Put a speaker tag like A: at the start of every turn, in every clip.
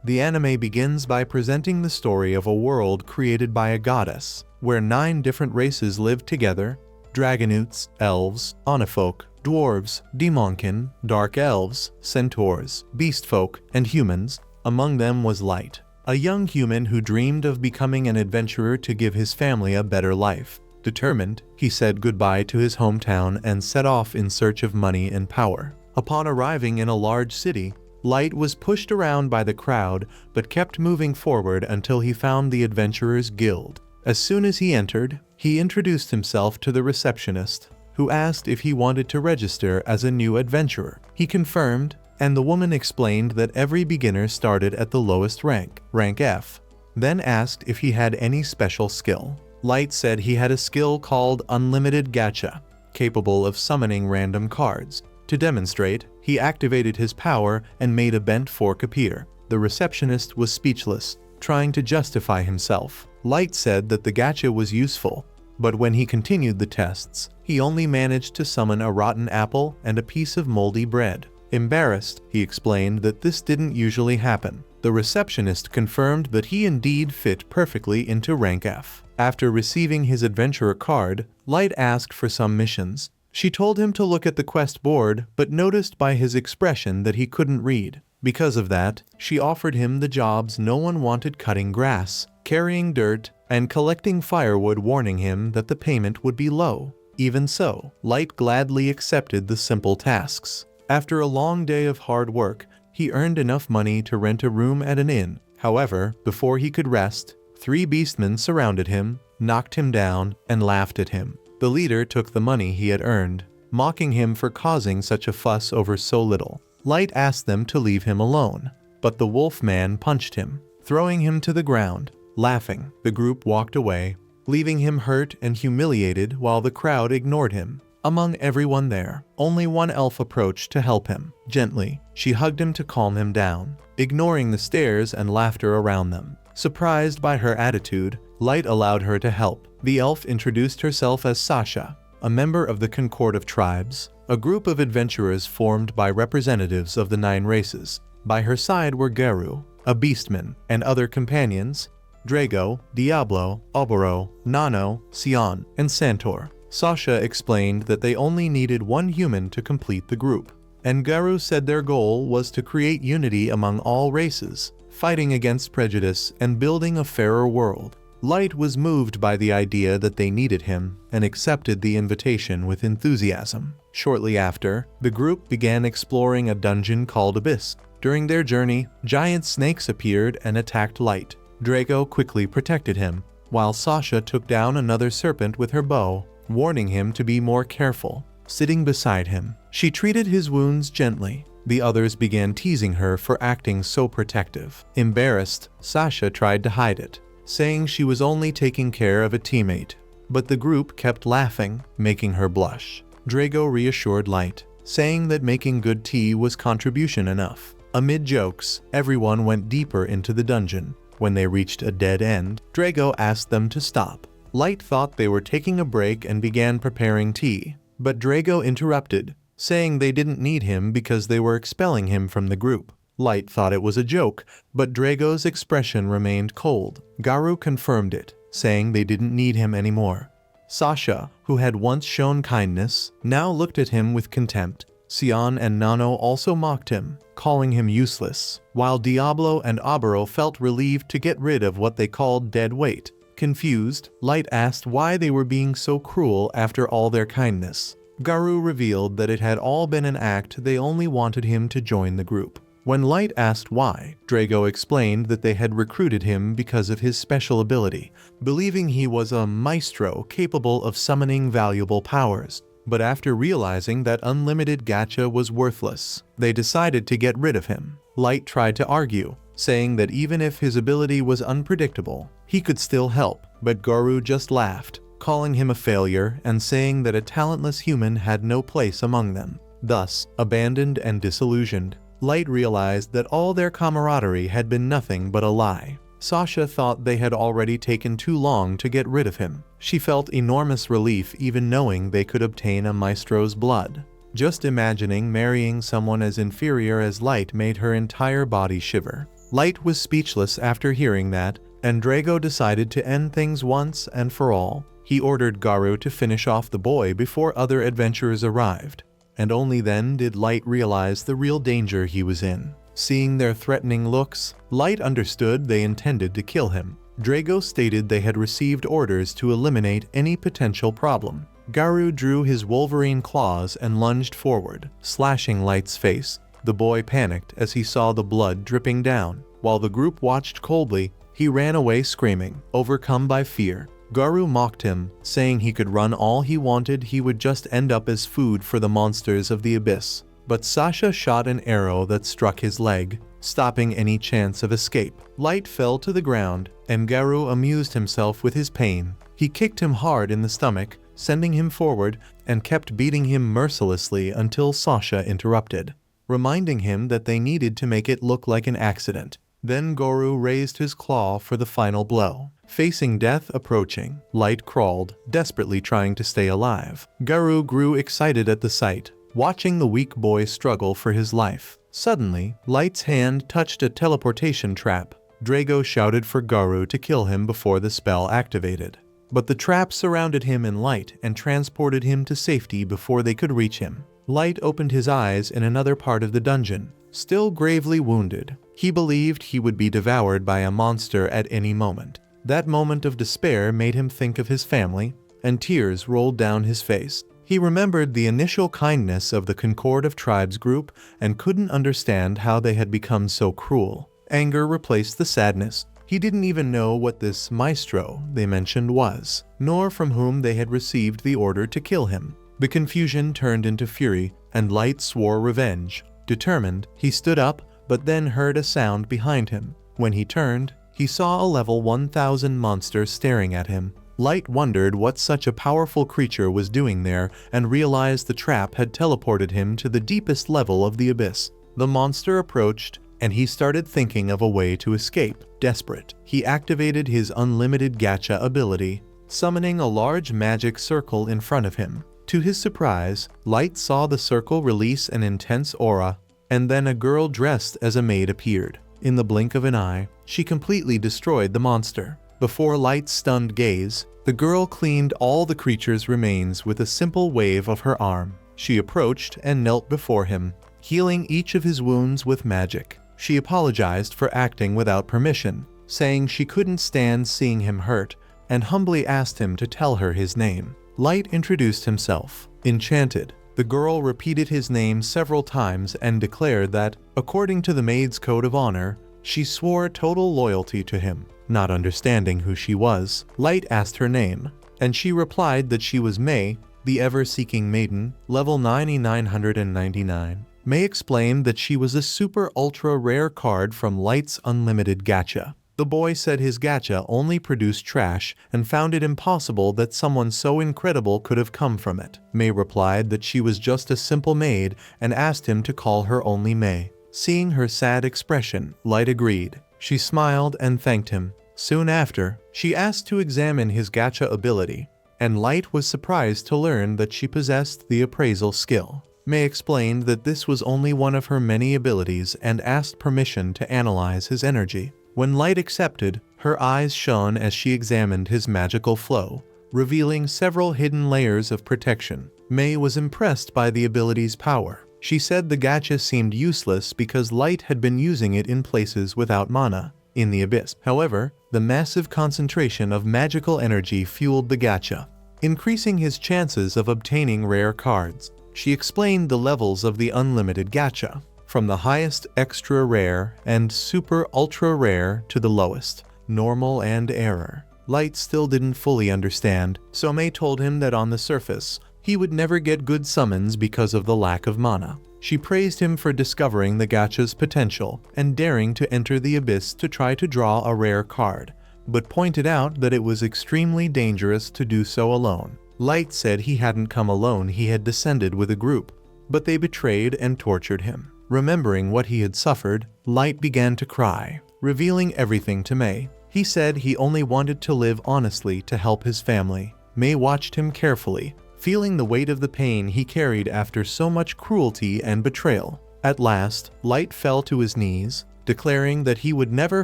A: The anime begins by presenting the story of a world created by a goddess, where 9 different races live together: Dragonutes, Elves, Onifolk, Dwarves, Demonkin, Dark Elves, Centaurs, Beastfolk, and humans. Among them was Light, a young human who dreamed of becoming an adventurer to give his family a better life. Determined, he said goodbye to his hometown and set off in search of money and power. Upon arriving in a large city, Light was pushed around by the crowd but kept moving forward until he found the Adventurers Guild. As soon as he entered, he introduced himself to the receptionist, who asked if he wanted to register as a new adventurer. He confirmed, and the woman explained that every beginner started at the lowest rank, rank F, then asked if he had any special skill. Light said he had a skill called Unlimited Gacha, capable of summoning random cards. To demonstrate, he activated his power and made a bent fork appear. The receptionist was speechless, trying to justify himself. Light said that the gacha was useful, but when he continued the tests, he only managed to summon a rotten apple and a piece of moldy bread. Embarrassed, he explained that this didn't usually happen. The receptionist confirmed that he indeed fit perfectly into rank F. After receiving his adventurer card, Light asked for some missions. She told him to look at the quest board, but noticed by his expression that he couldn't read. Because of that, she offered him the jobs no one wanted: cutting grass, carrying dirt, and collecting firewood, warning him that the payment would be low. Even so, Light gladly accepted the simple tasks. After a long day of hard work, he earned enough money to rent a room at an inn. However, before he could rest, 3 beastmen surrounded him, knocked him down, and laughed at him. The leader took the money he had earned, mocking him for causing such a fuss over so little. Light asked them to leave him alone, but the wolf man punched him, throwing him to the ground. Laughing, the group walked away, leaving him hurt and humiliated while the crowd ignored him. Among everyone there, only one elf approached to help him. Gently, she hugged him to calm him down, ignoring the stares and laughter around them. Surprised by her attitude, Light allowed her to help. The elf introduced herself as Sasha, a member of the Concord of Tribes, a group of adventurers formed by representatives of the 9 races. By her side were Garu, a beastman, and other companions: Drago, Diablo, Oboro, Nano, Sion, and Santor. Sasha explained that they only needed 1 human to complete the group, and Garu said their goal was to create unity among all races, fighting against prejudice and building a fairer world. Light was moved by the idea that they needed him and accepted the invitation with enthusiasm. Shortly after, the group began exploring a dungeon called Abyss. During their journey, giant snakes appeared and attacked Light. Drago quickly protected him, while Sasha took down another serpent with her bow, warning him to be more careful. Sitting beside him, she treated his wounds gently. The others began teasing her for acting so protective. Embarrassed, Sasha tried to hide it, saying she was only taking care of a teammate. But the group kept laughing, making her blush. Drago reassured Light, saying that making good tea was contribution enough. Amid jokes, everyone went deeper into the dungeon. When they reached a dead end, Drago asked them to stop. Light thought they were taking a break and began preparing tea, but Drago interrupted, saying they didn't need him because they were expelling him from the group. Light thought it was a joke, but Drago's expression remained cold. Garu confirmed it, saying they didn't need him anymore. Sasha, who had once shown kindness, now looked at him with contempt. Sion and Nano also mocked him, calling him useless, while Diablo and Oboro felt relieved to get rid of what they called dead weight. Confused, Light asked why they were being so cruel after all their kindness. Garu revealed that it had all been an act. They only wanted him to join the group. When Light asked why, Drago explained that they had recruited him because of his special ability, believing he was a maestro capable of summoning valuable powers. But after realizing that unlimited gacha was worthless, they decided to get rid of him. Light tried to argue, saying that even if his ability was unpredictable, he could still help, but Garu just laughed, calling him a failure and saying that a talentless human had no place among them. Thus, abandoned and disillusioned, Light realized that all their camaraderie had been nothing but a lie. Sasha thought they had already taken too long to get rid of him. She felt enormous relief even knowing they could obtain a maestro's blood. Just imagining marrying someone as inferior as Light made her entire body shiver. Light was speechless after hearing that, and Drago decided to end things once and for all. He ordered Garou to finish off the boy before other adventurers arrived, and only then did Light realize the real danger he was in. Seeing their threatening looks, Light understood they intended to kill him. Drago stated they had received orders to eliminate any potential problem. Garou drew his wolverine claws and lunged forward, slashing Light's face. The boy panicked as he saw the blood dripping down. While the group watched coldly, he ran away screaming, overcome by fear. Garou mocked him, saying he could run all he wanted, he would just end up as food for the monsters of the abyss. But Sasha shot an arrow that struck his leg, stopping any chance of escape. Light fell to the ground, and Garou amused himself with his pain. He kicked him hard in the stomach, sending him forward, and kept beating him mercilessly until Sasha interrupted, reminding him that they needed to make it look like an accident. Then Garou raised his claw for the final blow. Facing death approaching, Light crawled, desperately trying to stay alive. Garou grew excited at the sight, watching the weak boy struggle for his life. Suddenly, Light's hand touched a teleportation trap. Drago shouted for Garou to kill him before the spell activated. But the trap surrounded him in Light and transported him to safety before they could reach him. Light opened his eyes in another part of the dungeon, still gravely wounded. He believed he would be devoured by a monster at any moment. That moment of despair made him think of his family, and tears rolled down his face. He remembered the initial kindness of the Concord of Tribes group and couldn't understand how they had become so cruel. Anger replaced the sadness. He didn't even know what this maestro they mentioned was, nor from whom they had received the order to kill him. The confusion turned into fury, and Light swore revenge. Determined, he stood up, but then heard a sound behind him. When he turned, he saw a level 1000 monster staring at him. Light wondered what such a powerful creature was doing there and realized the trap had teleported him to the deepest level of the abyss. The monster approached, and he started thinking of a way to escape. Desperate, he activated his unlimited gacha ability, summoning a large magic circle in front of him. To his surprise, Light saw the circle release an intense aura, and then a girl dressed as a maid appeared. In the blink of an eye, she completely destroyed the monster. Before Light's stunned gaze, the girl cleaned all the creature's remains with a simple wave of her arm. She approached and knelt before him, healing each of his wounds with magic. She apologized for acting without permission, saying she couldn't stand seeing him hurt, and humbly asked him to tell her his name. Light introduced himself. Enchanted, the girl repeated his name several times and declared that, according to the maid's code of honor, she swore total loyalty to him. Not understanding who she was, Light asked her name, and she replied that she was May, the ever-seeking maiden, level 9999. May explained that she was a super ultra rare card from Light's unlimited gacha. The boy said his gacha only produced trash and found it impossible that someone so incredible could have come from it. May replied that she was just a simple maid and asked him to call her only May. Seeing her sad expression, Light agreed. She smiled and thanked him. Soon after, she asked to examine his gacha ability, and Light was surprised to learn that she possessed the appraisal skill. May explained that this was only one of her many abilities and asked permission to analyze his energy. When Light accepted, her eyes shone as she examined his magical flow, revealing several hidden layers of protection. May was impressed by the ability's power. She said the gacha seemed useless because Light had been using it in places without mana, in the abyss. However, the massive concentration of magical energy fueled the gacha, increasing his chances of obtaining rare cards. She explained the levels of the unlimited gacha, from the highest extra rare and super ultra rare to the lowest, normal and error. Light still didn't fully understand, so May told him that on the surface, he would never get good summons because of the lack of mana. She praised him for discovering the gacha's potential and daring to enter the abyss to try to draw a rare card, but pointed out that it was extremely dangerous to do so alone. Light said he hadn't come alone, he had descended with a group, but they betrayed and tortured him. Remembering what he had suffered, Light began to cry, revealing everything to May. He said he only wanted to live honestly to help his family. May watched him carefully, feeling the weight of the pain he carried after so much cruelty and betrayal. At last, Light fell to his knees, declaring that he would never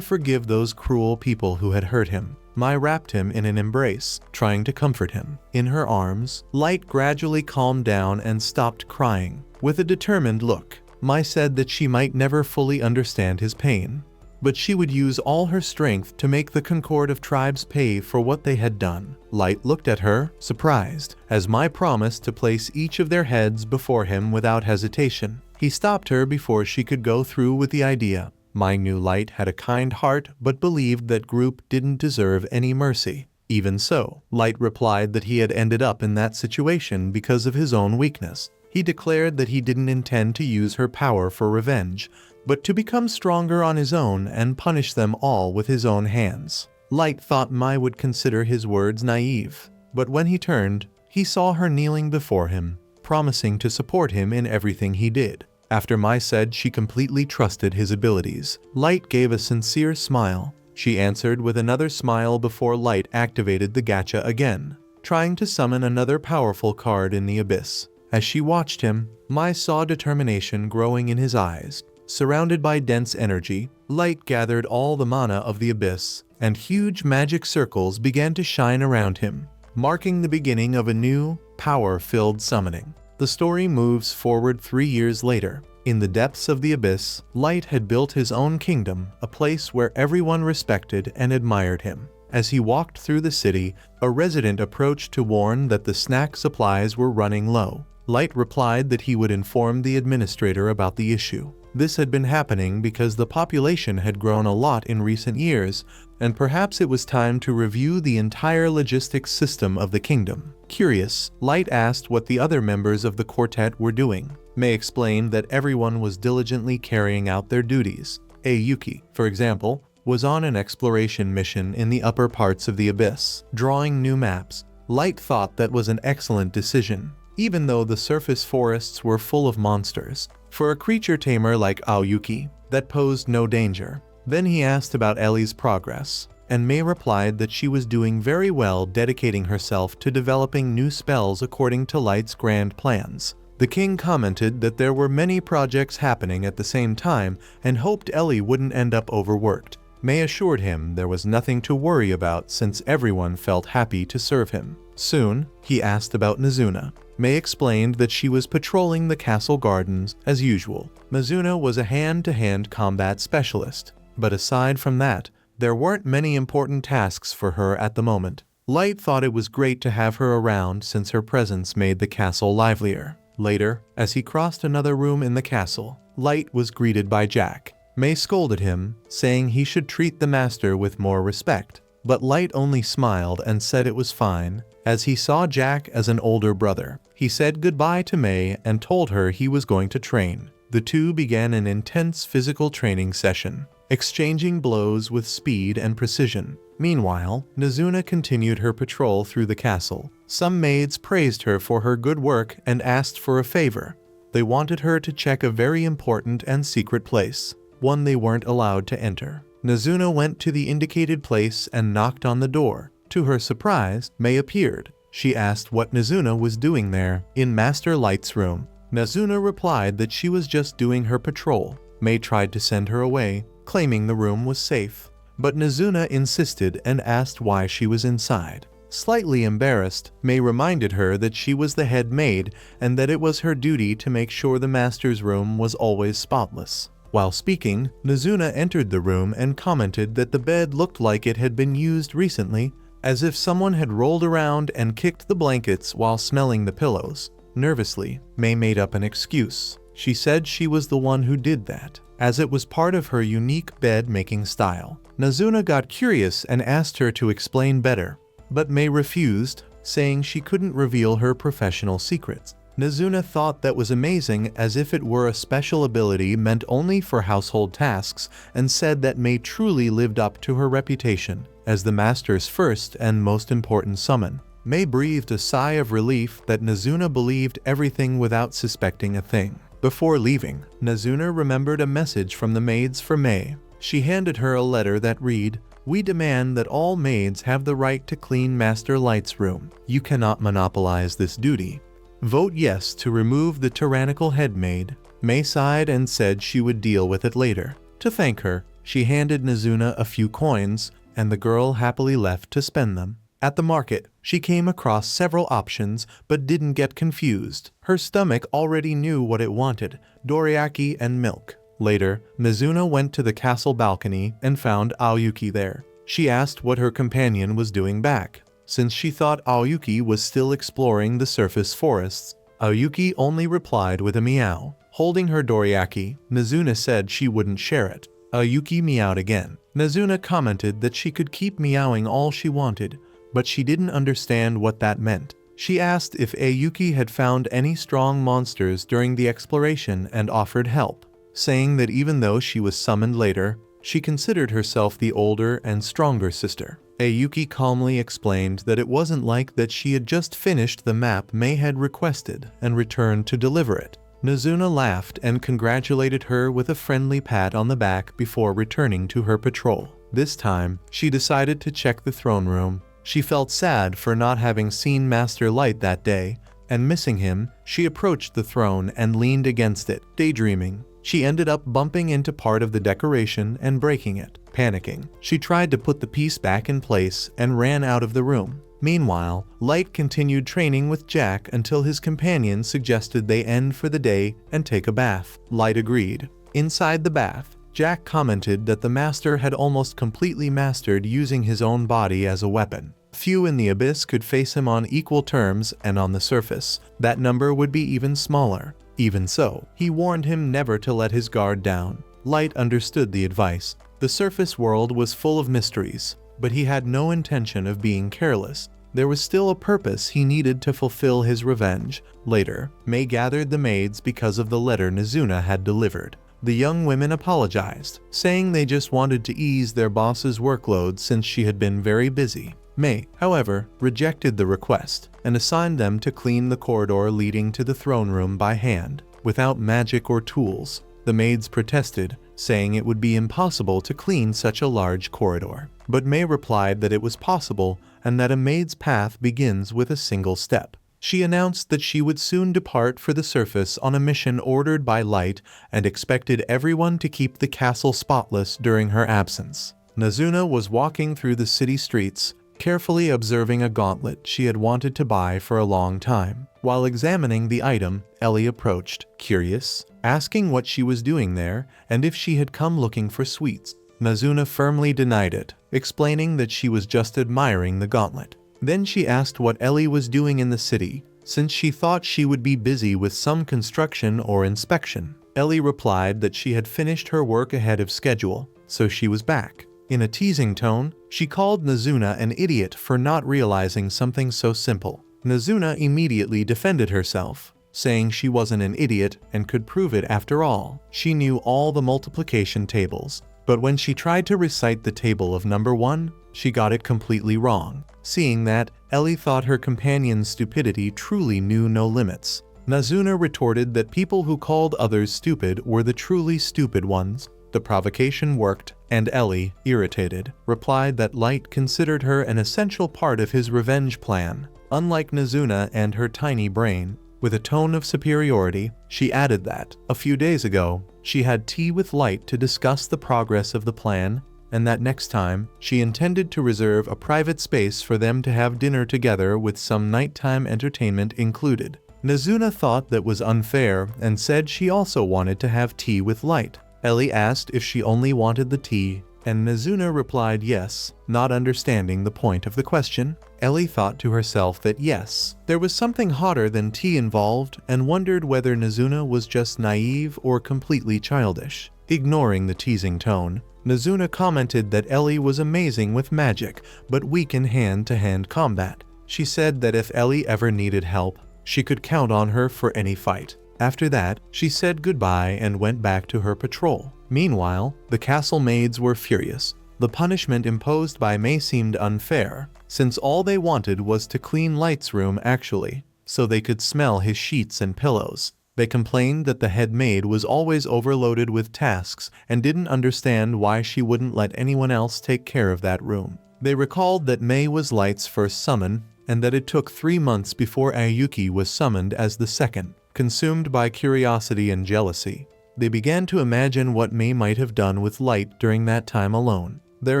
A: forgive those cruel people who had hurt him. Mai wrapped him in an embrace, trying to comfort him. In her arms, Light gradually calmed down and stopped crying. With a determined look, Mai said that she might never fully understand his pain, but she would use all her strength to make the Concord of Tribes pay for what they had done. Light looked at her, surprised, as Mai promised to place each of their heads before him without hesitation. He stopped her before she could go through with the idea. Mai knew Light had a kind heart but believed that group didn't deserve any mercy. Even so, Light replied that he had ended up in that situation because of his own weakness. He declared that he didn't intend to use her power for revenge, but to become stronger on his own and punish them all with his own hands. Light thought Mai would consider his words naive, but when he turned, he saw her kneeling before him, promising to support him in everything he did. After Mai said she completely trusted his abilities, Light gave a sincere smile. She answered with another smile before Light activated the gacha again, trying to summon another powerful card in the abyss. As she watched him, Mai saw determination growing in his eyes. Surrounded by dense energy, Light gathered all the mana of the abyss, and huge magic circles began to shine around him, marking the beginning of a new, power-filled summoning. The story moves forward 3 years later. In the depths of the abyss, Light had built his own kingdom, a place where everyone respected and admired him. As he walked through the city, a resident approached to warn that the snack supplies were running low. Light replied that he would inform the administrator about the issue. This had been happening because the population had grown a lot in recent years, and perhaps it was time to review the entire logistics system of the kingdom. Curious, Light asked what the other members of the quartet were doing. Mei explained that everyone was diligently carrying out their duties. Yuki, for example, was on an exploration mission in the upper parts of the abyss, drawing new maps. Light thought that was an excellent decision, even though the surface forests were full of monsters. For a creature tamer like Aoyuki, that posed no danger. Then he asked about Ellie's progress, and Mei replied that she was doing very well, dedicating herself to developing new spells according to Light's grand plans. The king commented that there were many projects happening at the same time and hoped Ellie wouldn't end up overworked. Mei assured him there was nothing to worry about since everyone felt happy to serve him. Soon, he asked about Mizuna. Mei explained that she was patrolling the castle gardens as usual. Mizuna was a hand-to-hand combat specialist, but aside from that, there weren't many important tasks for her at the moment. Light thought it was great to have her around since her presence made the castle livelier. Later, as he crossed another room in the castle, Light was greeted by Jack. Mei scolded him, saying he should treat the master with more respect, but Light only smiled and said it was fine, as he saw Jack as an older brother. He said goodbye to Mei and told her he was going to train. The two began an intense physical training session, exchanging blows with speed and precision. Meanwhile, Mizuna continued her patrol through the castle. Some maids praised her for her good work and asked for a favor. They wanted her to check a very important and secret place, one they weren't allowed to enter. Mizuna went to the indicated place and knocked on the door. To her surprise, Mei appeared. She asked what Mizuna was doing there, in Master Light's room. Mizuna replied that she was just doing her patrol. Mei tried to send her away, claiming the room was safe, but Mizuna insisted and asked why she was inside. Slightly embarrassed, Mei reminded her that she was the head maid and that it was her duty to make sure the master's room was always spotless. While speaking, Mizuna entered the room and commented that the bed looked like it had been used recently, as if someone had rolled around and kicked the blankets while smelling the pillows. Nervously, Mei made up an excuse. She said she was the one who did that, as it was part of her unique bed-making style. Mizuna got curious and asked her to explain better, but Mei refused, saying she couldn't reveal her professional secrets. Mizuna thought that was amazing, as if it were a special ability meant only for household tasks, and said that Mei truly lived up to her reputation as the master's first and most important summon. Mei breathed a sigh of relief that Mizuna believed everything without suspecting a thing. Before leaving, Mizuna remembered a message from the maids for Mei. She handed her a letter that read, "We demand that all maids have the right to clean Master Light's room. You cannot monopolize this duty. Vote yes to remove the tyrannical head maid." Mei sighed and said she would deal with it later. To thank her, she handed Nazuna a few coins, and the girl happily left to spend them. At the market, she came across several options but didn't get confused. Her stomach already knew what it wanted: dorayaki and milk. Later, Nazuna went to the castle balcony and found Aoyuki there. She asked what her companion was doing back. Since she thought Aoyuki was still exploring the surface forests, Aoyuki only replied with a meow. Holding her dorayaki, Nazuna said she wouldn't share it. Aoyuki meowed again. Nazuna commented that she could keep meowing all she wanted, but she didn't understand what that meant. She asked if Aoyuki had found any strong monsters during the exploration and offered help, saying that even though she was summoned later, she considered herself the older and stronger sister. Aoyuki calmly explained that it wasn't like that she had just finished the map Mei had requested and returned to deliver it. Nazuna laughed and congratulated her with a friendly pat on the back before returning to her patrol. This time, she decided to check the throne room. She felt sad for not having seen Master Light that day, and missing him, she approached the throne and leaned against it, daydreaming. She ended up bumping into part of the decoration and breaking it. Panicking, she tried to put the piece back in place and ran out of the room. Meanwhile, Light continued training with Jack until his companion suggested they end for the day and take a bath. Light agreed. Inside the bath, Jack commented that the master had almost completely mastered using his own body as a weapon. Few in the abyss could face him on equal terms, and on the surface, that number would be even smaller. Even so, he warned him never to let his guard down. Light understood the advice. The surface world was full of mysteries, but he had no intention of being careless. There was still a purpose he needed to fulfill his revenge. Later, Mei gathered the maids because of the letter Nazuna had delivered. The young women apologized, saying they just wanted to ease their boss's workload since she had been very busy. Mei, however, rejected the request and assigned them to clean the corridor leading to the throne room by hand, without magic or tools. The maids protested, saying it would be impossible to clean such a large corridor. But Mei replied that it was possible and that a maid's path begins with a single step. She announced that she would soon depart for the surface on a mission ordered by Light and expected everyone to keep the castle spotless during her absence. Nazuna was walking through the city streets, carefully observing a gauntlet she had wanted to buy for a long time. While examining the item, Ellie approached, curious, asking what she was doing there and if she had come looking for sweets. Nazuna firmly denied it, explaining that she was just admiring the gauntlet. Then she asked what Ellie was doing in the city, since she thought she would be busy with some construction or inspection. Ellie replied that she had finished her work ahead of schedule, so she was back. In a teasing tone, she called Nazuna an idiot for not realizing something so simple. Nazuna immediately defended herself, saying she wasn't an idiot and could prove it after all. She knew all the multiplication tables, but when she tried to recite the table of number 1, she got it completely wrong. Seeing that, Ellie thought her companion's stupidity truly knew no limits. Nazuna retorted that people who called others stupid were the truly stupid ones. The provocation worked, and Ellie, irritated, replied that Light considered her an essential part of his revenge plan. Unlike Nazuna and her tiny brain, with a tone of superiority, she added that, a few days ago, she had tea with Light to discuss the progress of the plan, and that next time, she intended to reserve a private space for them to have dinner together with some nighttime entertainment included. Nazuna thought that was unfair and said she also wanted to have tea with Light. Ellie asked if she only wanted the tea, and Nazuna replied yes, not understanding the point of the question. Ellie thought to herself that yes, there was something hotter than tea involved and wondered whether Nazuna was just naive or completely childish. Ignoring the teasing tone, Nazuna commented that Ellie was amazing with magic but weak in hand-to-hand combat. She said that if Ellie ever needed help, she could count on her for any fight. After that, she said goodbye and went back to her patrol. Meanwhile, the castle maids were furious. The punishment imposed by Mei seemed unfair, since all they wanted was to clean Light's room actually, so they could smell his sheets and pillows. They complained that the head maid was always overloaded with tasks and didn't understand why she wouldn't let anyone else take care of that room. They recalled that Mei was Light's first summon, and that it took 3 months before Aoyuki was summoned as the second. Consumed by curiosity and jealousy, They began to imagine what May might have done with Light during that time alone. Their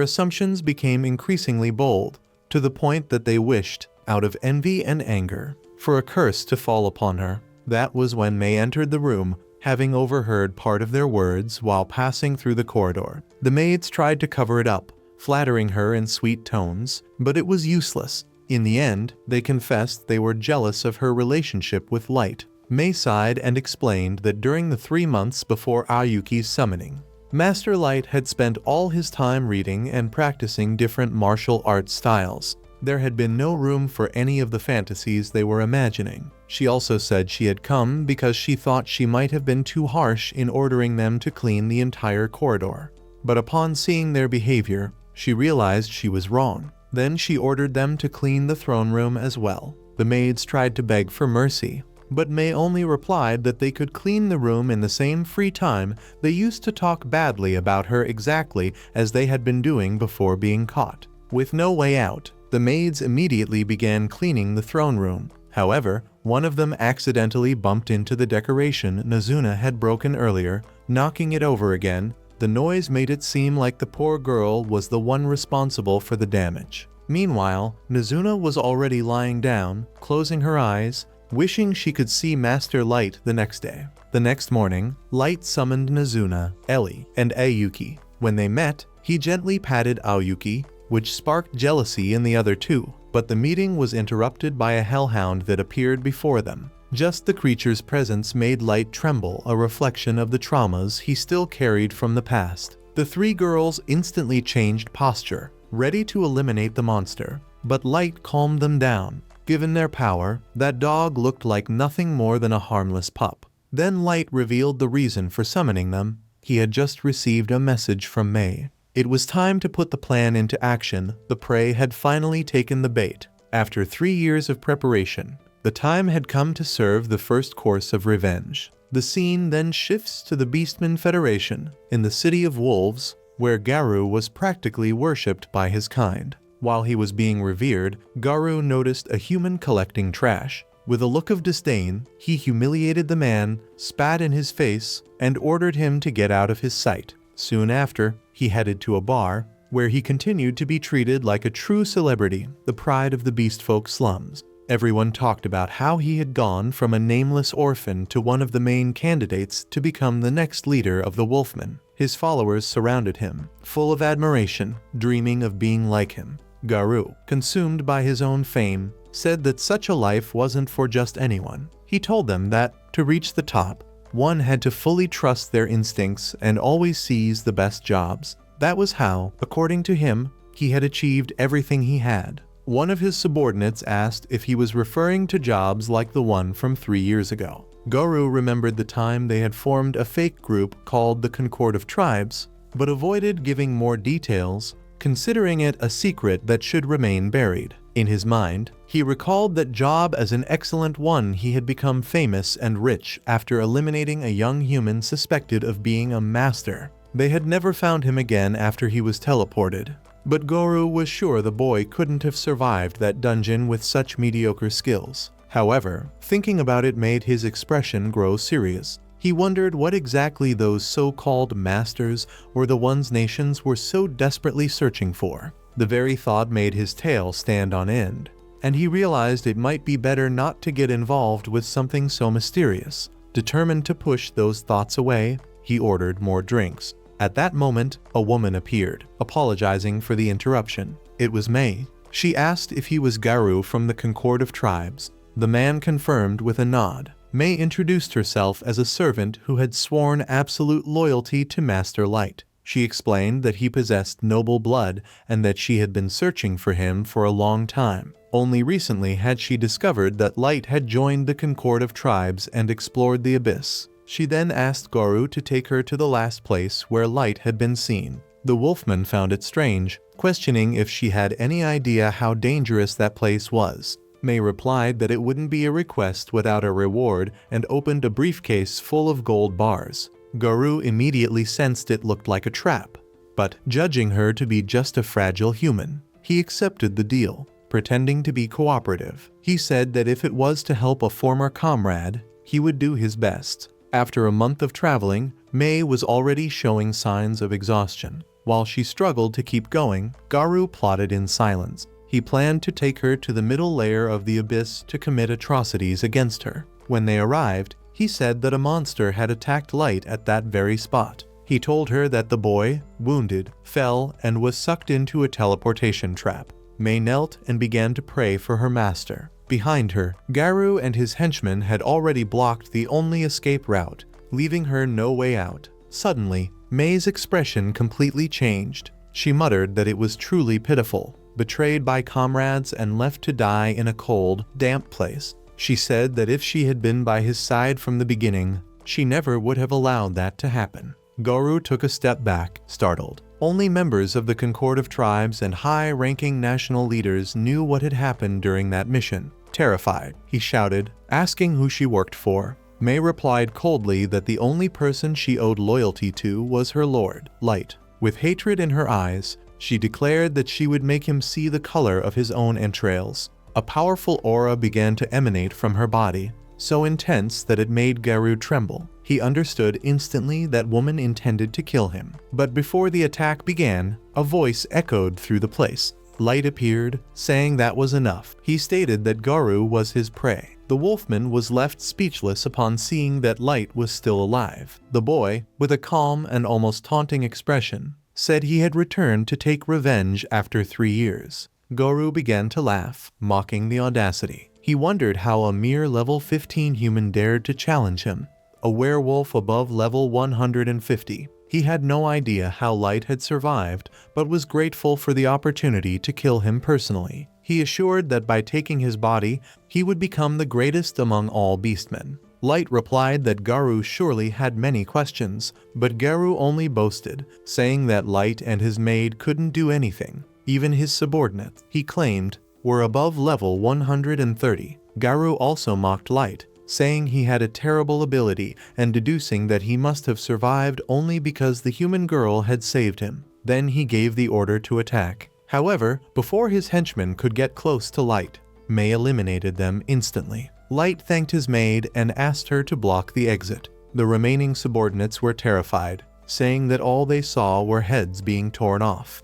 A: assumptions became increasingly bold, to the point that they wished, out of envy and anger, for a curse to fall upon her. That was when May entered the room, having overheard part of their words while passing through the corridor. The maids tried to cover it up, flattering her in sweet tones, but it was useless. In the end, they confessed they were jealous of her relationship with Light. May sighed and explained that during the 3 months before Ayuki's summoning, Master Light had spent all his time reading and practicing different martial arts styles. There had been no room for any of the fantasies they were imagining. She also said she had come because she thought she might have been too harsh in ordering them to clean the entire corridor. But upon seeing their behavior, she realized she was wrong. Then she ordered them to clean the throne room as well. The maids tried to beg for mercy, but May only replied that they could clean the room in the same free time they used to talk badly about her, exactly as they had been doing before being caught. With no way out, the maids immediately began cleaning the throne room. However, one of them accidentally bumped into the decoration Nazuna had broken earlier, knocking it over again. The noise made it seem like the poor girl was the one responsible for the damage. Meanwhile, Nazuna was already lying down, closing her eyes, wishing she could see Master Light the next day. The next morning, Light summoned Nazuna, Ellie, and Ayuki. When they met, he gently patted Ayuki, which sparked jealousy in the other two, but the meeting was interrupted by a hellhound that appeared before them. Just the creature's presence made Light tremble, a reflection of the traumas he still carried from the past. The 3 girls instantly changed posture, ready to eliminate the monster, but Light calmed them down. Given their power, that dog looked like nothing more than a harmless pup. Then Light revealed the reason for summoning them. He had just received a message from May. It was time to put the plan into action. The prey had finally taken the bait. After 3 years of preparation, the time had come to serve the first course of revenge. The scene then shifts to the Beastmen Federation, in the City of Wolves, where Garou was practically worshipped by his kind. While he was being revered, Garou noticed a human collecting trash. With a look of disdain, he humiliated the man, spat in his face, and ordered him to get out of his sight. Soon after, he headed to a bar, where he continued to be treated like a true celebrity, the pride of the Beastfolk slums. Everyone talked about how he had gone from a nameless orphan to one of the main candidates to become the next leader of the Wolfmen. His followers surrounded him, full of admiration, dreaming of being like him. Garou, consumed by his own fame, said that such a life wasn't for just anyone. He told them that, to reach the top, one had to fully trust their instincts and always seize the best jobs. That was how, according to him, he had achieved everything he had. One of his subordinates asked if he was referring to jobs like the one from 3 years ago. Garou remembered the time they had formed a fake group called the Concord of Tribes, but avoided giving more details, considering it a secret that should remain buried. In his mind, he recalled that job as an excellent one. He had become famous and rich after eliminating a young human suspected of being a master. They had never found him again after he was teleported. But Garou was sure the boy couldn't have survived that dungeon with such mediocre skills. However, thinking about it made his expression grow serious. He wondered what exactly those so-called masters were, the ones nations were so desperately searching for. The very thought made his tail stand on end, and he realized it might be better not to get involved with something so mysterious. Determined to push those thoughts away, he ordered more drinks. At that moment, a woman appeared, apologizing for the interruption. It was May. She asked if he was Garou from the Concord of Tribes. The man confirmed with a nod. May introduced herself as a servant who had sworn absolute loyalty to Master Light. She explained that he possessed noble blood and that she had been searching for him for a long time. Only recently had she discovered that Light had joined the Concord of Tribes and explored the abyss. She then asked Garou to take her to the last place where Light had been seen. The Wolfman found it strange, questioning if she had any idea how dangerous that place was. May replied that it wouldn't be a request without a reward and opened a briefcase full of gold bars. Garou immediately sensed it looked like a trap, but judging her to be just a fragile human, he accepted the deal. Pretending to be cooperative, he said that if it was to help a former comrade, he would do his best. After a month of traveling, Mei was already showing signs of exhaustion. While she struggled to keep going, Garou plotted in silence. He planned to take her to the middle layer of the abyss to commit atrocities against her. When they arrived, he said that a monster had attacked Light at that very spot. He told her that the boy, wounded, fell and was sucked into a teleportation trap. Mei knelt and began to pray for her master. Behind her, Garou and his henchmen had already blocked the only escape route, leaving her no way out. Suddenly, Mei's expression completely changed. She muttered that it was truly pitiful, betrayed by comrades and left to die in a cold, damp place. She said that if she had been by his side from the beginning, she never would have allowed that to happen. Garou took a step back, startled. Only members of the Concord of Tribes and high-ranking national leaders knew what had happened during that mission. Terrified, he shouted, asking who she worked for. Mei replied coldly that the only person she owed loyalty to was her lord, Light. With hatred in her eyes, she declared that she would make him see the color of his own entrails. A powerful aura began to emanate from her body, so intense that it made Garou tremble. He understood instantly that woman intended to kill him. But before the attack began, a voice echoed through the place. Light appeared, saying that was enough. He stated that Garou was his prey. The wolfman was left speechless upon seeing that Light was still alive. The boy, with a calm and almost taunting expression, said he had returned to take revenge after 3 years. Garou began to laugh, mocking the audacity. He wondered how a mere level 15 human dared to challenge him, a werewolf above level 150. He had no idea how Light had survived, but was grateful for the opportunity to kill him personally. He assured that by taking his body, he would become the greatest among all beastmen. Light replied that Garou surely had many questions, but Garou only boasted, saying that Light and his maid couldn't do anything. Even his subordinates, he claimed, were above level 130. Garou also mocked Light, saying he had a terrible ability and deducing that he must have survived only because the human girl had saved him. Then he gave the order to attack. However, before his henchmen could get close to Light, Mei eliminated them instantly. Light thanked his maid and asked her to block the exit. The remaining subordinates were terrified, saying that all they saw were heads being torn off.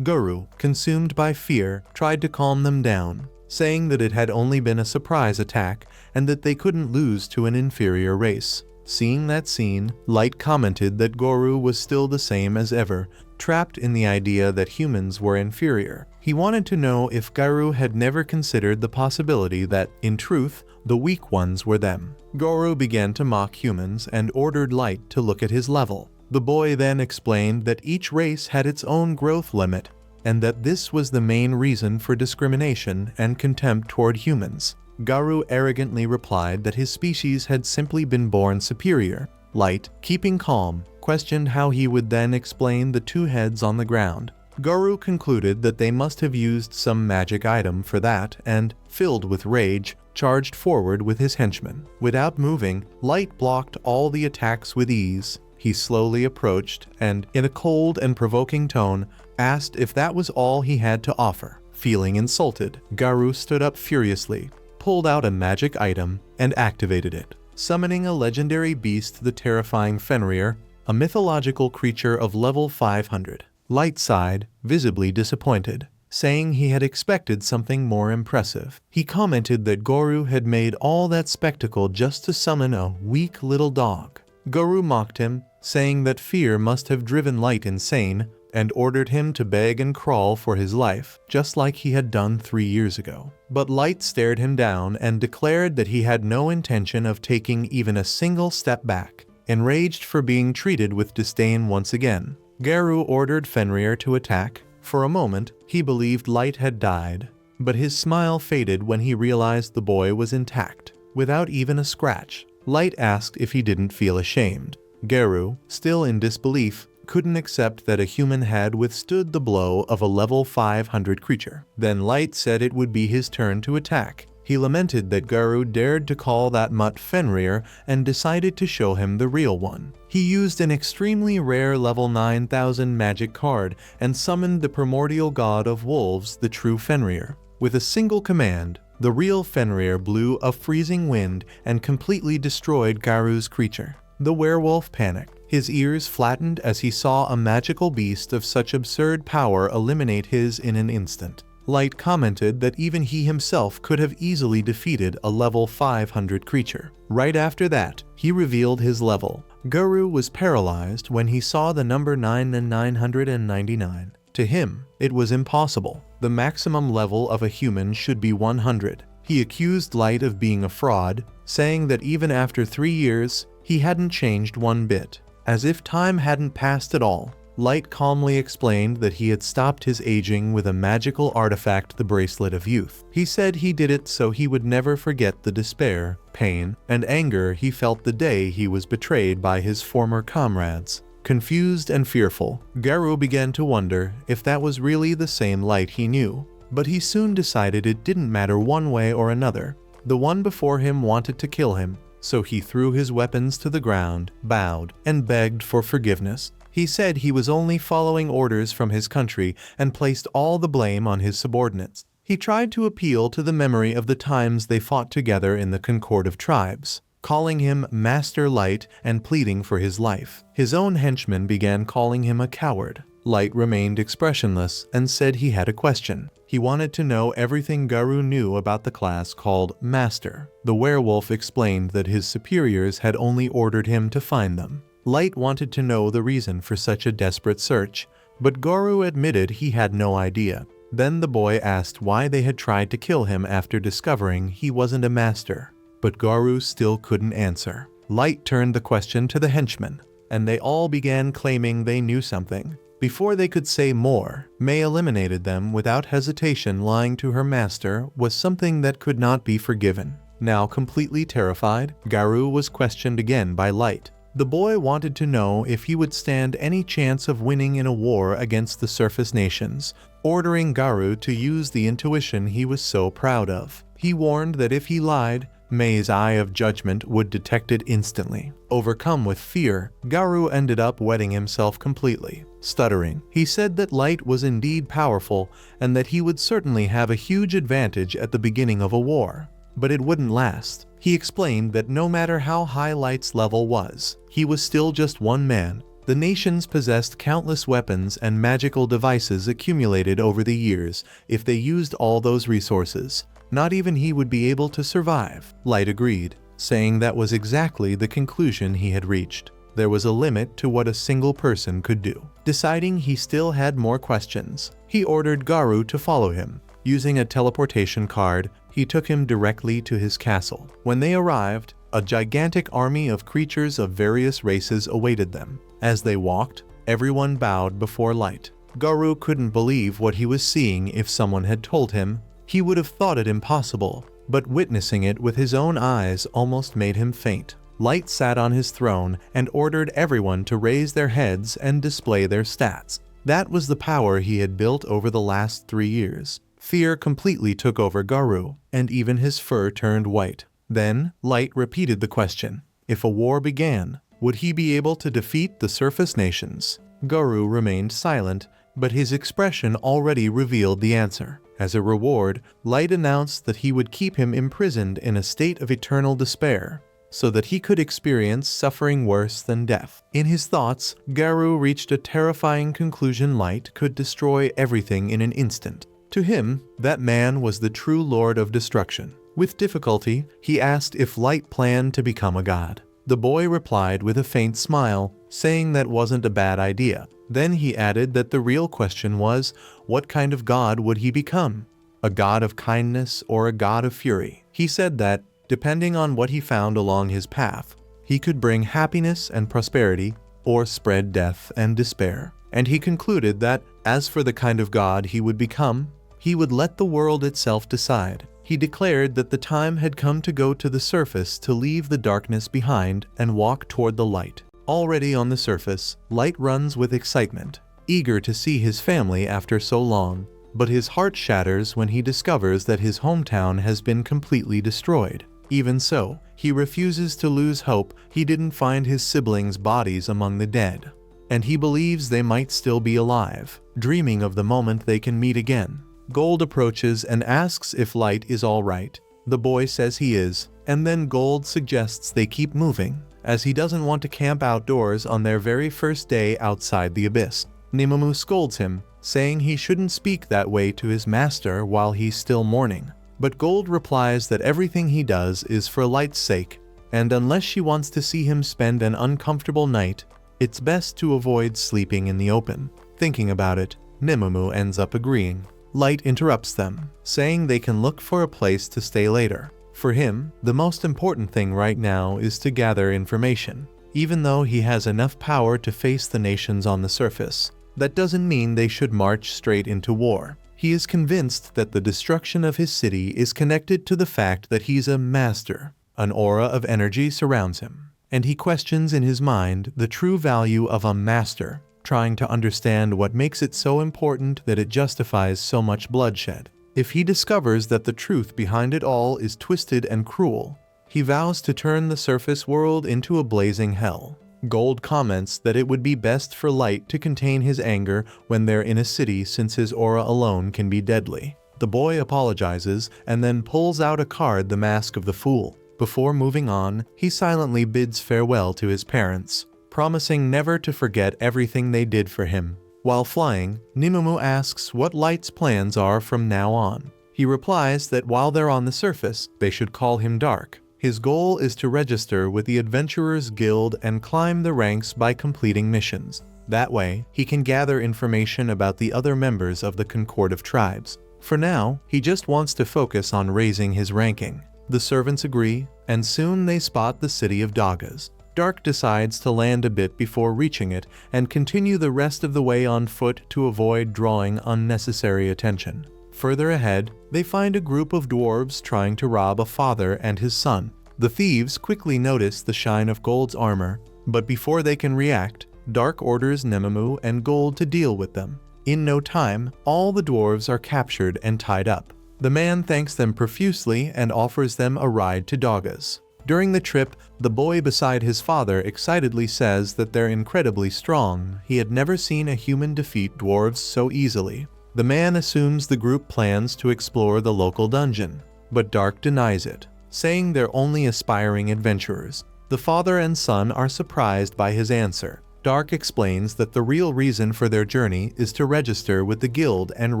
A: Garou, consumed by fear, tried to calm them down, saying that it had only been a surprise attack and that they couldn't lose to an inferior race. Seeing that scene, Light commented that Garou was still the same as ever, trapped in the idea that humans were inferior. He wanted to know if Garou had never considered the possibility that, in truth, the weak ones were them. Garou began to mock humans and ordered Light to look at his level. The boy then explained that each race had its own growth limit, and that this was the main reason for discrimination and contempt toward humans. Garou arrogantly replied that his species had simply been born superior. Light, keeping calm, questioned how he would then explain the 2 heads on the ground. Garou concluded that they must have used some magic item for that and, filled with rage, charged forward with his henchmen. Without moving, Light blocked all the attacks with ease. He slowly approached and, in a cold and provoking tone, asked if that was all he had to offer. Feeling insulted, Garou stood up furiously, pulled out a magic item, and activated it, summoning a legendary beast, the terrifying Fenrir, a mythological creature of level 500. Light sighed, visibly disappointed, saying he had expected something more impressive. He commented that Garou had made all that spectacle just to summon a weak little dog. Garou mocked him, saying that fear must have driven Light insane, and ordered him to beg and crawl for his life, just like he had done 3 years ago. But Light stared him down and declared that he had no intention of taking even a single step back. Enraged for being treated with disdain once again, Garou ordered Fenrir to attack. For a moment, he believed Light had died, but his smile faded when he realized the boy was intact, without even a scratch. Light asked if he didn't feel ashamed. Garou, still in disbelief, couldn't accept that a human had withstood the blow of a level 500 creature. Then Light said it would be his turn to attack. He lamented that Garou dared to call that mutt Fenrir and decided to show him the real one. He used an extremely rare level 9000 magic card and summoned the primordial god of wolves, the true Fenrir. With a single command, the real Fenrir blew a freezing wind and completely destroyed Garou's creature. The werewolf panicked. His ears flattened as he saw a magical beast of such absurd power eliminate his in an instant. Light commented that even he himself could have easily defeated a level 500 creature. Right after that, he revealed his level. Guru was paralyzed when he saw the number 9 and 999. To him, it was impossible. The maximum level of a human should be 100. He accused Light of being a fraud, saying that even after 3 years, he hadn't changed one bit. As if time hadn't passed at all, Light calmly explained that he had stopped his aging with a magical artifact, the Bracelet of Youth. He said he did it so he would never forget the despair, pain, and anger he felt the day he was betrayed by his former comrades. Confused and fearful, Guru began to wonder if that was really the same Light he knew. But he soon decided it didn't matter one way or another. The one before him wanted to kill him, so he threw his weapons to the ground, bowed, and begged for forgiveness. He said he was only following orders from his country and placed all the blame on his subordinates. He tried to appeal to the memory of the times they fought together in the Concord of Tribes, calling him Master Light and pleading for his life. His own henchmen began calling him a coward. Light remained expressionless and said he had a question. He wanted to know everything Guru knew about the class called Master. The werewolf explained that his superiors had only ordered him to find them. Light wanted to know the reason for such a desperate search, but Guru admitted he had no idea. Then the boy asked why they had tried to kill him after discovering he wasn't a master, but Guru still couldn't answer. Light turned the question to the henchmen, and they all began claiming they knew something. Before they could say more, May eliminated them without hesitation. Lying to her master was something that could not be forgiven. Now completely terrified, Guru was questioned again by Light. The boy wanted to know if he would stand any chance of winning in a war against the surface nations, ordering Guru to use the intuition he was so proud of. He warned that if he lied, May's eye of judgment would detect it instantly. Overcome with fear, Guru ended up wetting himself completely. Stuttering, he said that Light was indeed powerful and that he would certainly have a huge advantage at the beginning of a war. But it wouldn't last. He explained that no matter how high Light's level was, he was still just one man. The nations possessed countless weapons and magical devices accumulated over the years. If they used all those resources, not even he would be able to survive. Light agreed, saying that was exactly the conclusion he had reached. There was a limit to what a single person could do. Deciding he still had more questions, he ordered Guru to follow him. Using a teleportation card, he took him directly to his castle. When they arrived, a gigantic army of creatures of various races awaited them. As they walked, everyone bowed before Light. Guru couldn't believe what he was seeing. If someone had told him, he would have thought it impossible, but witnessing it with his own eyes almost made him faint. Light sat on his throne and ordered everyone to raise their heads and display their stats. That was the power he had built over the last 3 years. Fear completely took over Guru, and even his fur turned white. Then, Light repeated the question. If a war began, would he be able to defeat the surface nations? Guru remained silent, but his expression already revealed the answer. As a reward, Light announced that he would keep him imprisoned in a state of eternal despair, so that he could experience suffering worse than death. In his thoughts, Guru reached a terrifying conclusion: Light could destroy everything in an instant. To him, that man was the true Lord of Destruction. With difficulty, he asked if Light planned to become a god. The boy replied with a faint smile, saying that wasn't a bad idea. Then he added that the real question was, what kind of god would he become? A god of kindness or a god of fury? He said that, depending on what he found along his path, he could bring happiness and prosperity or spread death and despair. And he concluded that, as for the kind of god he would become, he would let the world itself decide. He declared that the time had come to go to the surface, to leave the darkness behind and walk toward the light. Already on the surface, Light runs with excitement, eager to see his family after so long. But his heart shatters when he discovers that his hometown has been completely destroyed. Even so, he refuses to lose hope. He didn't find his siblings' bodies among the dead, and he believes they might still be alive, dreaming of the moment they can meet again. Gold approaches and asks if Light is all right. The boy says he is, and then Gold suggests they keep moving. as he doesn't want to camp outdoors on their very first day outside the abyss. Nimemu scolds him, saying he shouldn't speak that way to his master while he's still mourning. But Gold replies that everything he does is for Light's sake, and unless she wants to see him spend an uncomfortable night, it's best to avoid sleeping in the open. Thinking about it, Nimemu ends up agreeing. Light interrupts them, saying they can look for a place to stay later. For him, the most important thing right now is to gather information. Even though he has enough power to face the nations on the surface, that doesn't mean they should march straight into war. He is convinced that the destruction of his city is connected to the fact that he's a master. An aura of energy surrounds him, and he questions in his mind the true value of a master, trying to understand what makes it so important that it justifies so much bloodshed. If he discovers that the truth behind it all is twisted and cruel, he vows to turn the surface world into a blazing hell. Gold comments that it would be best for Light to contain his anger when they're in a city since his aura alone can be deadly. The boy apologizes and then pulls out a card, the Mask of the Fool. Before moving on, he silently bids farewell to his parents, promising never to forget everything they did for him. While flying, Nimemu asks what Light's plans are from now on. He replies that while they're on the surface, they should call him Dark. His goal is to register with the Adventurers Guild and climb the ranks by completing missions. That way, he can gather information about the other members of the Concordative tribes. For now, he just wants to focus on raising his ranking. The servants agree, and soon they spot the city of Dagas. Dark decides to land a bit before reaching it and continue the rest of the way on foot to avoid drawing unnecessary attention. Further ahead, they find a group of dwarves trying to rob a father and his son. The thieves quickly notice the shine of Gold's armor, but before they can react, Dark orders Nimemu and Gold to deal with them. In no time, all the dwarves are captured and tied up. The man thanks them profusely and offers them a ride to Dagas. During the trip, the boy beside his father excitedly says that they're incredibly strong. He had never seen a human defeat dwarves so easily. The man assumes the group plans to explore the local dungeon, but Dark denies it, saying they're only aspiring adventurers. The father and son are surprised by his answer. Dark explains that the real reason for their journey is to register with the guild and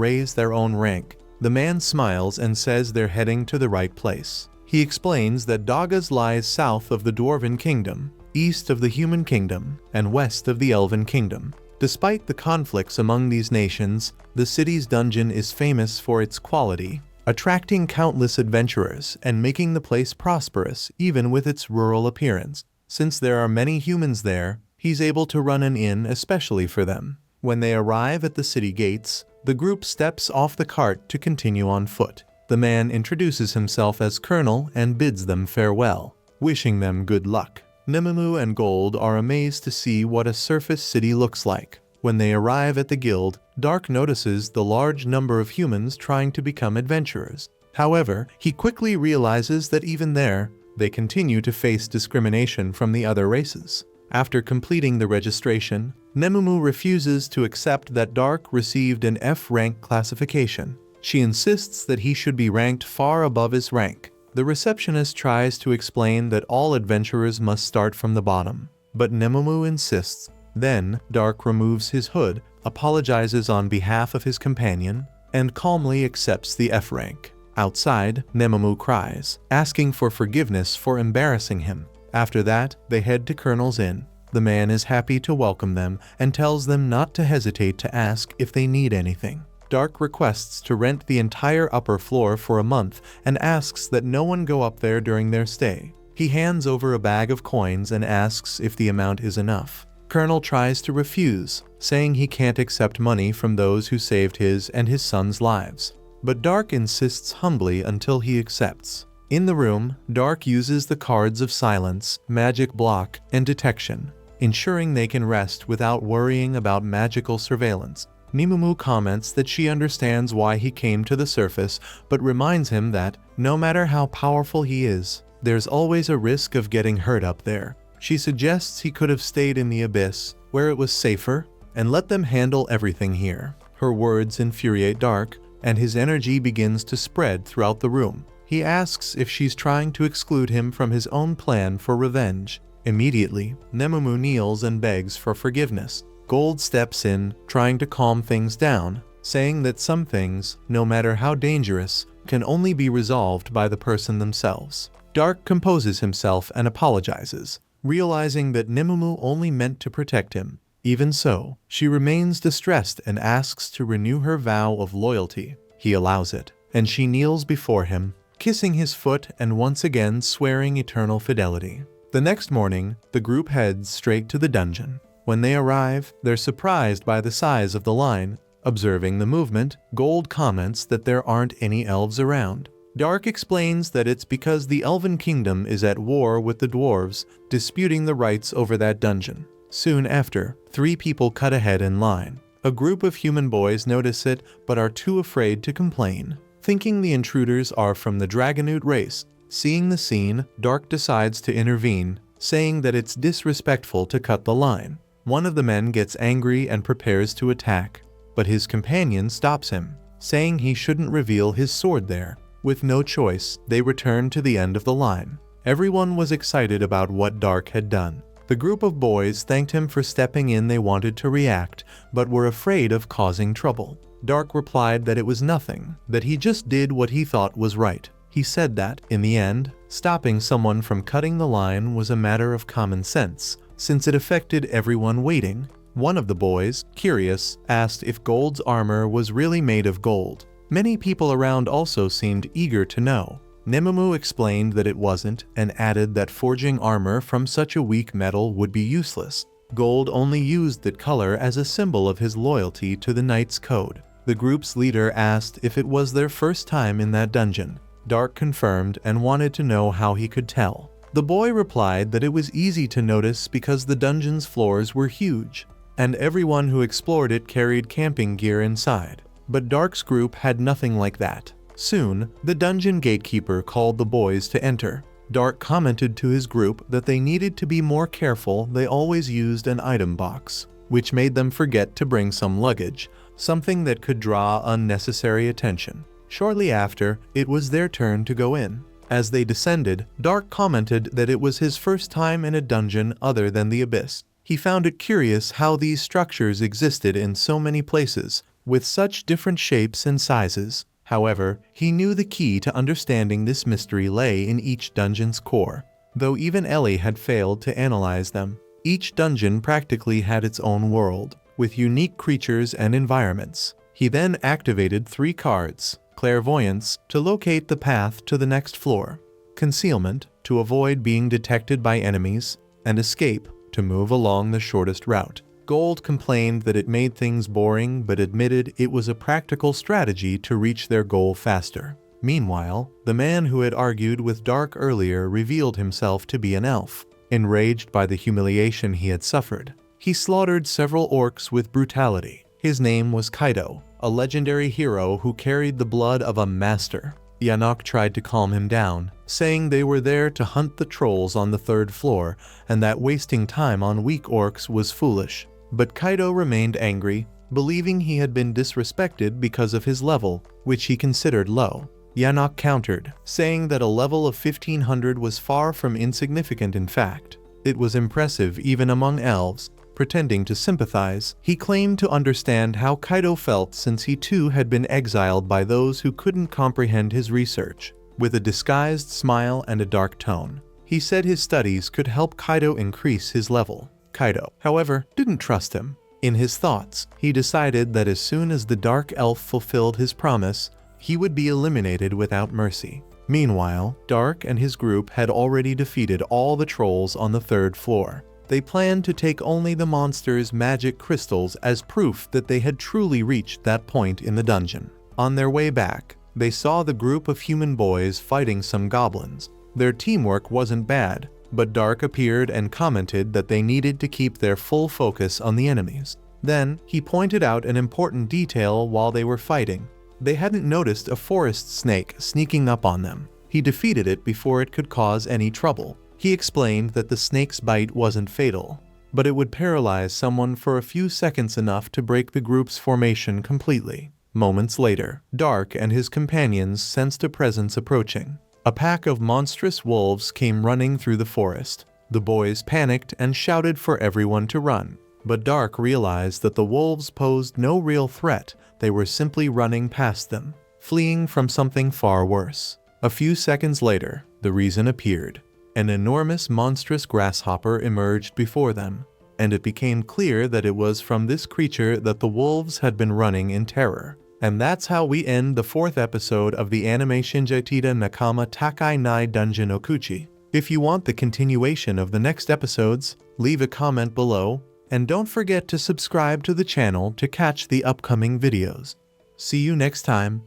A: raise their own rank. The man smiles and says they're heading to the right place. He explains that Dagas lies south of the Dwarven Kingdom, east of the Human Kingdom, and west of the Elven Kingdom. Despite the conflicts among these nations, the city's dungeon is famous for its quality, attracting countless adventurers and making the place prosperous even with its rural appearance. Since there are many humans there, he's able to run an inn especially for them. When they arrive at the city gates, the group steps off the cart to continue on foot. The man introduces himself as Colonel and bids them farewell, wishing them good luck. Nimemu and Gold are amazed to see what a surface city looks like. When they arrive at the guild, Dark notices the large number of humans trying to become adventurers. However, he quickly realizes that even there, they continue to face discrimination from the other races. After completing the registration, Nimemu refuses to accept that Dark received an F-rank classification. She insists that he should be ranked far above his rank. The receptionist tries to explain that all adventurers must start from the bottom, but Nimemu insists. Then, Dark removes his hood, apologizes on behalf of his companion, and calmly accepts the F rank. Outside, Nimemu cries, asking for forgiveness for embarrassing him. After that, they head to Colonel's Inn. The man is happy to welcome them and tells them not to hesitate to ask if they need anything. Dark requests to rent the entire upper floor for a month and asks that no one go up there during their stay. He hands over a bag of coins and asks if the amount is enough. Colonel tries to refuse, saying he can't accept money from those who saved his and his son's lives. But Dark insists humbly until he accepts. In the room, Dark uses the cards of silence, magic block, and detection, ensuring they can rest without worrying about magical surveillance. Nimemu comments that she understands why he came to the surface, but reminds him that, no matter how powerful he is, there's always a risk of getting hurt up there. She suggests he could have stayed in the abyss, where it was safer, and let them handle everything here. Her words infuriate Dark, and his energy begins to spread throughout the room. He asks if she's trying to exclude him from his own plan for revenge. Immediately, Nememu kneels and begs for forgiveness. Gold steps in, trying to calm things down, saying that some things, no matter how dangerous, can only be resolved by the person themselves. Dark composes himself and apologizes, realizing that Nememu only meant to protect him. Even so, she remains distressed and asks to renew her vow of loyalty. He allows it, and she kneels before him, kissing his foot and once again swearing eternal fidelity. The next morning, the group heads straight to the dungeon. When they arrive, they're surprised by the size of the line. Observing the movement, Gold comments that there aren't any elves around. Dark explains that it's because the Elven Kingdom is at war with the dwarves, disputing the rights over that dungeon. Soon after, 3 people cut ahead in line. A group of human boys notice it, but are too afraid to complain, thinking the intruders are from the Dragonute race. Seeing the scene, Dark decides to intervene, saying that it's disrespectful to cut the line. One of the men gets angry and prepares to attack, but his companion stops him, saying he shouldn't reveal his sword there. With no choice, they return to the end of the line. Everyone was excited about what Dark had done. The group of boys thanked him for stepping in. They wanted to react, but were afraid of causing trouble. Dark replied that it was nothing, that he just did what he thought was right. He said that, in the end, stopping someone from cutting the line was a matter of common sense, since it affected everyone waiting. One of the boys, curious, asked if Gold's armor was really made of gold. Many people around also seemed eager to know. Nememu explained that it wasn't, and added that forging armor from such a weak metal would be useless. Gold only used that color as a symbol of his loyalty to the Knight's Code. The group's leader asked if it was their first time in that dungeon. Dark confirmed and wanted to know how he could tell. The boy replied that it was easy to notice because the dungeon's floors were huge, and everyone who explored it carried camping gear inside. But Dark's group had nothing like that. Soon, the dungeon gatekeeper called the boys to enter. Dark commented to his group that they needed to be more careful. They always used an item box, which made them forget to bring some luggage, something that could draw unnecessary attention. Shortly after, it was their turn to go in. As they descended, Dark commented that it was his first time in a dungeon other than the Abyss. He found it curious how these structures existed in so many places, with such different shapes and sizes. However, he knew the key to understanding this mystery lay in each dungeon's core, though even Ellie had failed to analyze them. Each dungeon practically had its own world, with unique creatures and environments. He then activated 3 cards: Clairvoyance, to locate the path to the next floor; Concealment, to avoid being detected by enemies; and Escape, to move along the shortest route. Gold complained that it made things boring, but admitted it was a practical strategy to reach their goal faster. Meanwhile, the man who had argued with Dark earlier revealed himself to be an elf. Enraged by the humiliation he had suffered, he slaughtered several orcs with brutality. His name was Kaido, a legendary hero who carried the blood of a master. Yanok tried to calm him down, saying they were there to hunt the trolls on the 3rd floor, and that wasting time on weak orcs was foolish. But Kaido remained angry, believing he had been disrespected because of his level, which he considered low. Yanok countered, saying that a level of 1500 was far from insignificant. In fact, it was impressive even among elves. Pretending to sympathize, he claimed to understand how Kaido felt since he too had been exiled by those who couldn't comprehend his research. With a disguised smile and a dark tone, he said his studies could help Kaido increase his level. Kaido, however, didn't trust him. In his thoughts, he decided that as soon as the Dark Elf fulfilled his promise, he would be eliminated without mercy. Meanwhile, Dark and his group had already defeated all the trolls on the 3rd floor. They planned to take only the monster's magic crystals as proof that they had truly reached that point in the dungeon. On their way back, they saw the group of human boys fighting some goblins. Their teamwork wasn't bad, but Dark appeared and commented that they needed to keep their full focus on the enemies. Then, he pointed out an important detail while they were fighting. They hadn't noticed a forest snake sneaking up on them. He defeated it before it could cause any trouble. He explained that the snake's bite wasn't fatal, but it would paralyze someone for a few seconds, enough to break the group's formation completely. Moments later, Dark and his companions sensed a presence approaching. A pack of monstrous wolves came running through the forest. The boys panicked and shouted for everyone to run. But Dark realized that the wolves posed no real threat, they were simply running past them, fleeing from something far worse. A few seconds later, the reason appeared. An enormous monstrous grasshopper emerged before them, and it became clear that it was from this creature that the wolves had been running in terror. And that's how we end the 4th episode of the anime Shinjitita Nakama Takai Nai Dungeon Okuchi. If you want the continuation of the next episodes, leave a comment below, and don't forget to subscribe to the channel to catch the upcoming videos. See you next time.